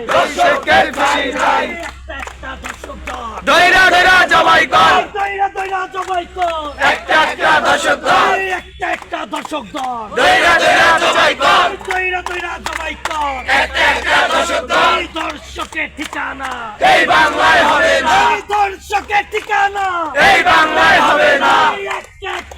দর্শকের ফাঁসি চাই একটা দর্শক দল দইরা দইরা জবাই কর দইরা দইরা জবাই কর একটা দর্শক দল একটা দর্শক দল দইরা দইরা জবাই কর দইরা দইরা জবাই কর একটা দর্শক দল এই দর্শকের ঠিকানা এই বাংলায় হবে না এই দর্শকের ঠিকানা এই বাংলায় হবে না এই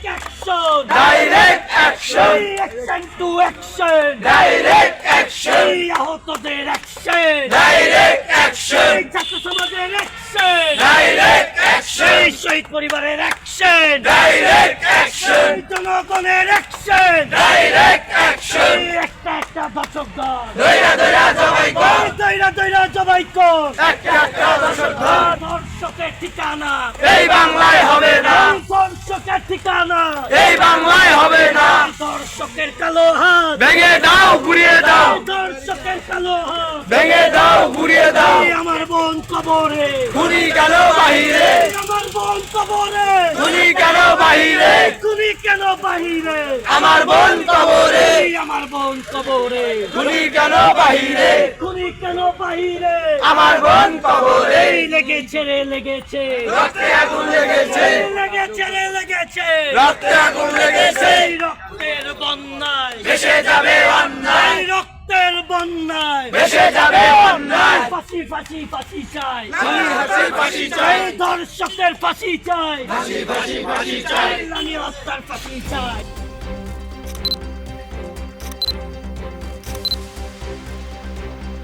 action direct action action to action direct action এই আহতদের অ্যাকশন ডাইরেক্ট অ্যাকশন এই ছাত্র সমাজের অ্যাকশন ডাইরেক্ট অ্যাকশন এই শহীদ পরিবারের অ্যাকশন ডাইরেক্ট অ্যাকশন এই জনগণের অ্যাকশন ডাইরেক্ট অ্যাকশন এই একটা দর্শক দল দইরা দইরা জবাই কর দইরা দইরা জবাই কর একটা দর্শক দল দর্শকের ঠিকানা এই বাংলায় হবে না দর্শকের ঠিকানা এই বাংলায় হবে না দর্শকের কালো হাত ভেঙে দাও ঘুরিয়ে দাও দর্শকের কালো হাত ভেঙে দাও ঘুরিয়ে দাও এই আমার বোন কবরে খুনি গেল বাহিরে এই আমার বোন কবরে খুনি গেল বাহিরে তুমি কেন বাহিরে আমার বোন কবরে এই আমার বোন কবরে খুনি গেল বাহিরে তুমি কেন বাহিরে আমার বোন কবরে এই লেগেছে রে লেগেছে রক্তে আগুন লেগেছে লেগেছে রে লেগেছে রক্তে আগুন লেগেছে এই রক্তের বন্যায় ভেসে যাবে অন্যায় এই রক্তের বন্যায় ভেসে যাবে অন্যায় ফাঁসি ফাঁসি ফাঁসি চাই খুনি হাসির ফাঁসি চাই এই দর্শকের ফাঁসি চাই ফাঁসি ফাঁসি ফাঁসি চাই রানী হত্যার ফাঁসি চাই